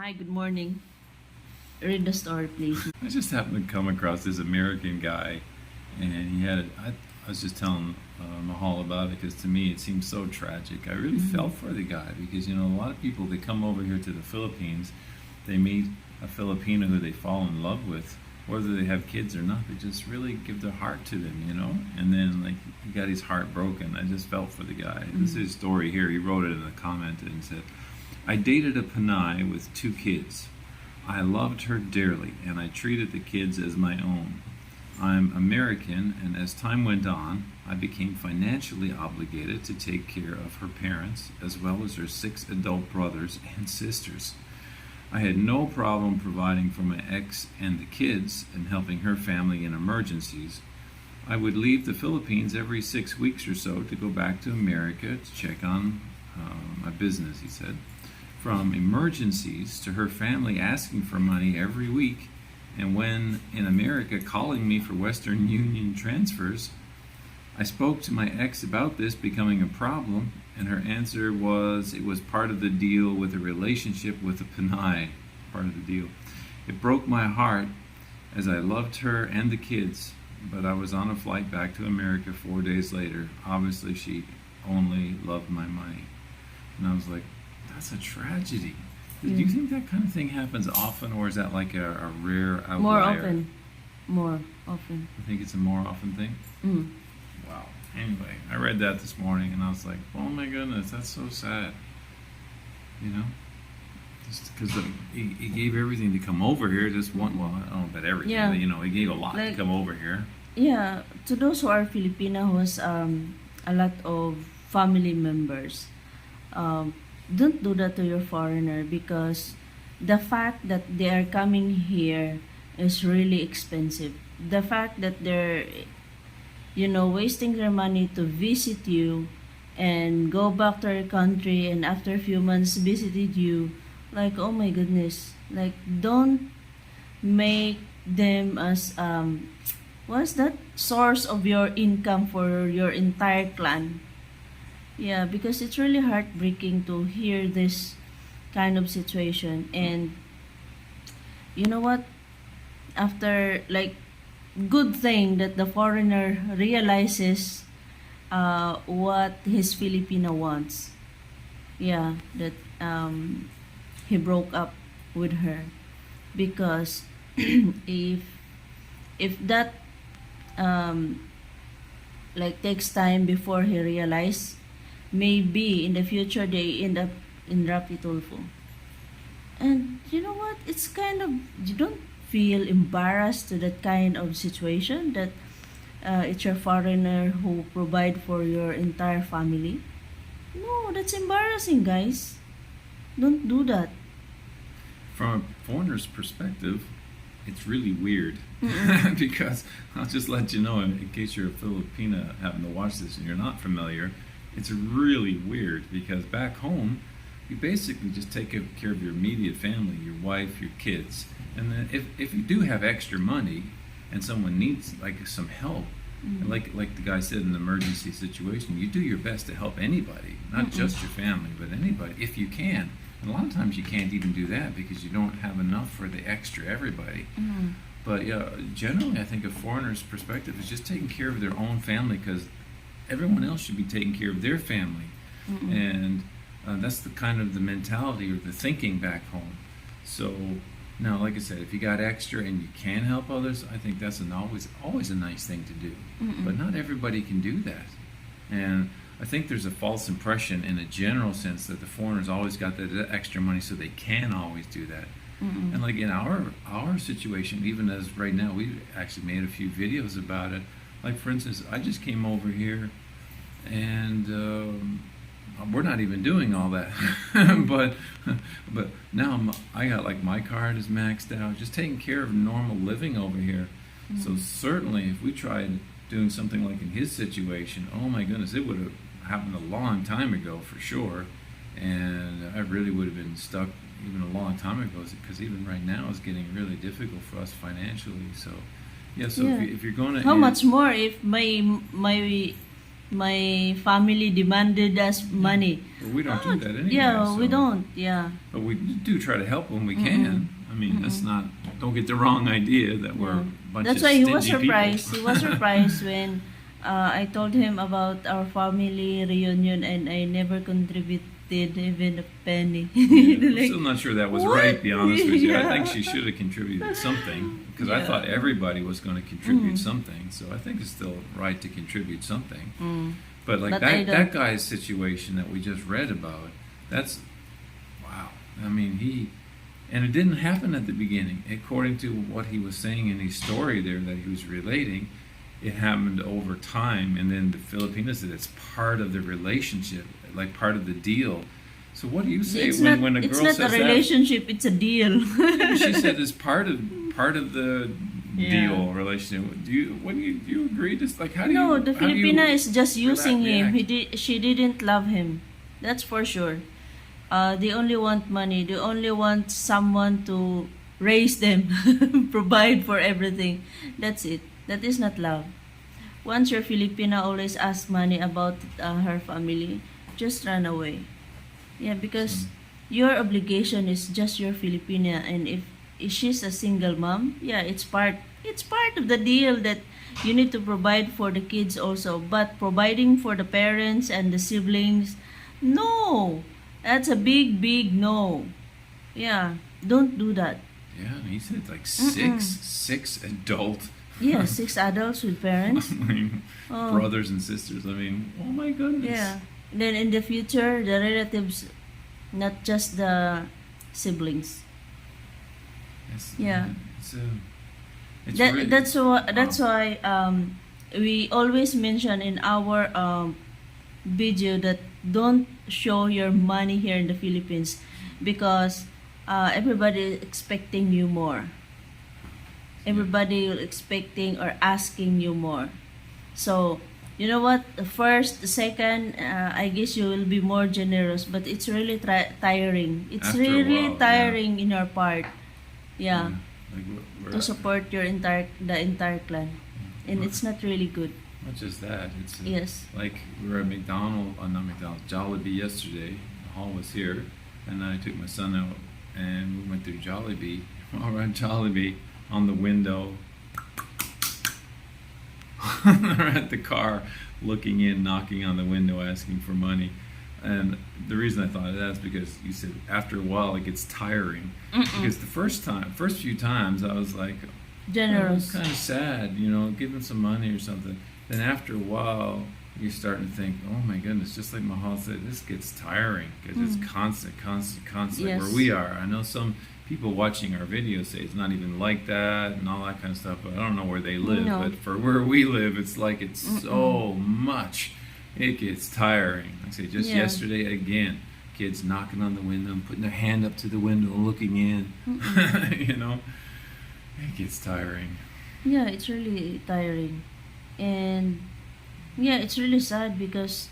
Hi, good morning. Read the story, please. I just happened to come across this American guy, and I was just telling Mahal about it because to me it seems so tragic. I really felt for the guy because a lot of people, they come over here to the Philippines, they meet a Filipino who they fall in love with, whether they have kids or not. They just really give their heart to them. And then like he got his heart broken. I just felt for the guy. This is his story here. He wrote it in a comment and said, "I dated a Panay with 2 kids. I loved her dearly, and I treated the kids as my own. I'm American, and as time went on, I became financially obligated to take care of her parents, as well as her 6 adult brothers and sisters. I had no problem providing for my ex and the kids and helping her family in emergencies. I would leave the Philippines every 6 weeks or so to go back to America to check on my business," he said. "From emergencies to her family asking for money every week, and when in America calling me for Western Union transfers. I spoke to my ex about this becoming a problem, and her answer was it was part of the deal with a relationship with a Panay. Part of the deal. It broke my heart as I loved her and the kids, but I was on a flight back to America 4 days later. Obviously, she only loved my money." And I was like, that's a tragedy. Do you think that kind of thing happens often, or is that like a rare outlier? More often. More often. I think it's a more often thing? Mm. Wow. Anyway, I read that this morning and I was like, oh my goodness, that's so sad. Just because he gave everything to come over here. Just one, well, I don't know about everything, Yeah. but he gave a lot to come over here. Yeah, to those who are Filipino who has a lot of family members, don't do that to your foreigner, because the fact that they are coming here is really expensive. The fact that they're wasting their money to visit you and go back to their country, and after a few months visited you, like, oh my goodness, like, don't make them as what's that, source of your income for your entire clan. Yeah, because it's really heartbreaking to hear this kind of situation. And you know what? After, like, good thing that the foreigner realizes what his Filipino wants. Yeah, that he broke up with her, because if that like takes time before he realize, maybe in the future they end up in Rapi Tulfo. And you know what? It's kind of, you don't feel embarrassed to that kind of situation, that it's your foreigner who provide for your entire family. No, that's embarrassing, guys. Don't do that. From a foreigner's perspective, it's really weird. Because I'll just let you know, in case you're a Filipina having to watch this and you're not familiar, it's really weird because back home, you basically just take care of your immediate family, your wife, your kids. And then if you do have extra money and someone needs like some help, and like the guy said, in an emergency situation, you do your best to help anybody, not just your family, but anybody, if you can. And a lot of times you can't even do that because you don't have enough for the extra everybody. But yeah, generally I think a foreigner's perspective is just taking care of their own family, because everyone else should be taking care of their family. And that's the kind of the mentality or the thinking back home. So now, like I said, if you got extra and you can help others, I think that's always a nice thing to do. But not everybody can do that. And I think there's a false impression in a general sense that the foreigners always got that extra money so they can always do that. And like in our situation, even as right now, we actually made a few videos about it. Like, for instance, I just came over here and we're not even doing all that. but now I got, like, my card is maxed out, just taking care of normal living over here. So certainly if we tried doing something like in his situation, oh my goodness, it would have happened a long time ago for sure. And I really would have been stuck even a long time ago, because even right now it's getting really difficult for us financially. So yeah, so Yeah. if you're going to How much more if my my family demanded us money. But we don't do that anyway. Yeah, we so- don't. Yeah. But we do try to help when we can. I mean, that's not. Don't get the wrong idea that we're a bunch That's of why he was stingy surprised. people. He was surprised when I told him about our family reunion, and I never contributed even a penny. I'm Like, still not sure that was what? right, to be honest with you. I think Yeah. she should have contributed something because I Yeah. thought everybody was going to contribute something. So I think it's still right to contribute something. But like But I that don't- guy's situation that we just read about, that's wow. I mean, and it didn't happen at the beginning. According to what he was saying in his story there that he was relating, it happened over time, and then the Filipinas said it's part of the relationship, like part of the deal. So what do you say it's when not. a It's girl not a says that? relationship. It's a deal. She said it's part of the Yeah. deal relationship. Do you agree? Just like how do No, you? the how do you- Filipina is just using him. react? She didn't love him. That's for sure. They only want money. They only want someone to raise them, provide for everything. That's it. That is not love. Once your Filipina always asks money about her family, just run away. Yeah, because your obligation is just your Filipina, and if she's a single mom, yeah, it's part of the deal that you need to provide for the kids also. But providing for the parents and the siblings, no, that's a big no. Yeah, don't do that. Yeah, and he said like six adult Yeah, 6 adults with parents. I mean, Oh. brothers and sisters. I mean, oh my goodness. Yeah. Then in the future, the relatives, not just the siblings. It's, Yeah. it's That, really, that's why we always mention in our video that don't show your money here in the Philippines, because everybody is expecting you more. Everybody will expecting or asking you more. So you know what? The first, the second, I guess you will be more generous, but it's really tiring. It's After a really while, tiring in your part. Yeah. Like To support the entire clan, and it's not really good. not just that. It's Yes. like we were at not McDonald's, Jollibee yesterday. Hall was here, and I took my son out, and we went through Jollibee. While we're at Jollibee, on the window, they're at the car, looking in, knocking on the window, asking for money. And the reason I thought of that is because you said after a while it gets tiring. Because the first few times I was like, Generous. kind of sad, give them some money or something. Then after a while, you're starting to think, oh my goodness, just like Mahal said, this gets tiring because it's constant, Yes. where we are. I know some people watching our videos say it's not even like that and all that kind of stuff, but I don't know where they live. No. But for where we live, it's like it's so much. It gets tiring. Like I say, just Yeah. yesterday again, kids knocking on the window and putting their hand up to the window and looking in. It gets tiring. Yeah, it's really tiring, and yeah, it's really sad because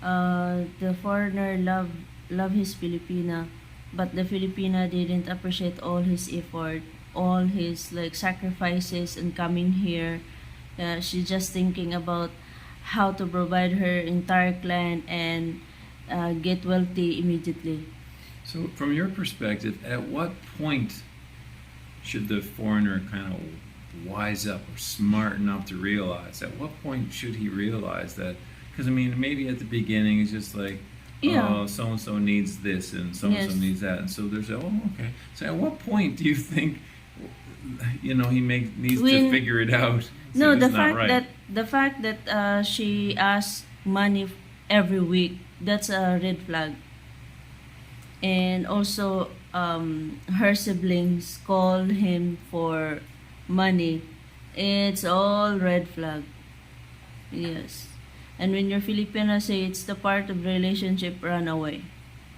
the foreigner love his Filipina, but the Filipina didn't appreciate all his effort, all his like sacrifices and coming here. She's just thinking about how to provide her entire clan and get wealthy immediately. So, from your perspective, at what point should the foreigner kind of wise up or smarten up to realize? At what point should he realize that? Because, I mean, maybe at the beginning it's just like, Yeah. oh, so-and-so needs this and so-and-so Yes. needs that. And so there's, okay. So, at what point do you think, he needs to When- figure it out? No, Say, the "It's not fact right." that she asks money every week, that's a red flag. And also, her siblings call him for money. It's all red flag. Yes. And when your Filipina say it's the part of relationship, run away.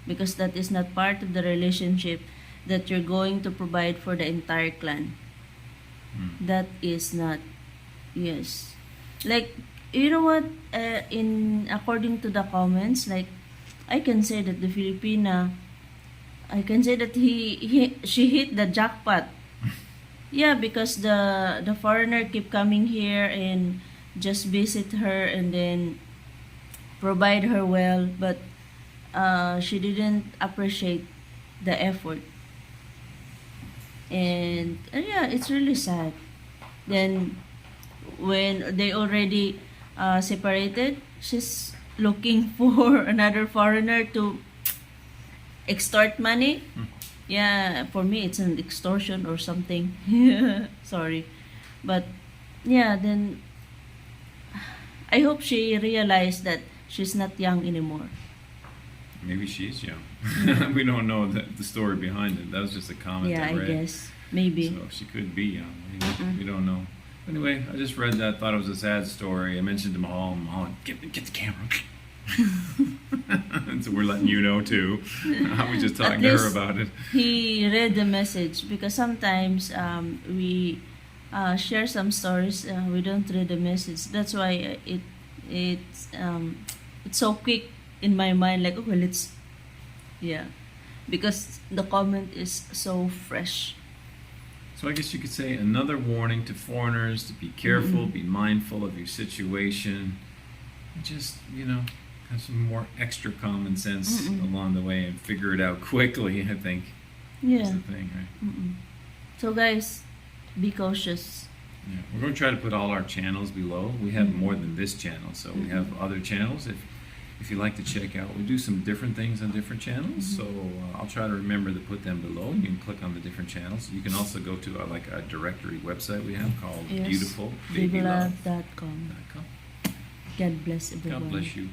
Because that is not part of the relationship that you're going to provide for the entire clan. That is not. Yes. Like, you know what? In according to the comments, like, I can say that the Filipina, I can say that she hit the jackpot. Yeah, because the foreigner keep coming here and just visit her, and then provide her well, but she didn't appreciate the effort. And yeah, it's really sad. Then when they already separated, she's looking for another foreigner to extort money. Hmm. Yeah, for me it's an extortion or something. Sorry. But yeah, then I hope she realized that she's not young anymore. Maybe she's young. We don't know the story behind it. That was just a comment Yeah, I I read. guess. Maybe. So she could be young. Mm-mm. We don't know. Anyway, I just read that. Thought it was a sad story. I mentioned to Mahal. Mahal, get the camera. And so we're letting you know too. I was just talking At to her least about it. he read the message, because sometimes we share some stories, we don't read the message. That's why it's so quick in my mind, like, okay, let's, yeah, because the comment is so fresh. So I guess you could say another warning to foreigners to be careful, Mm-mm. be mindful of your situation, and just, have some more extra common sense Mm-mm. along the way and figure it out quickly, I think. Yeah. That's the thing, right? Mm-mm. So guys, be cautious. Yeah. We're going to try to put all our channels below. We have Mhm. more than this channel, so we have other channels. If you like to check out, we do some different things on different channels. Mhm. So I'll try to remember to put them below. You can click on the different channels. You can also go to like a directory website we have called Yes. beautifulbabylove.com. Babylove.com. God bless everyone. God bless you.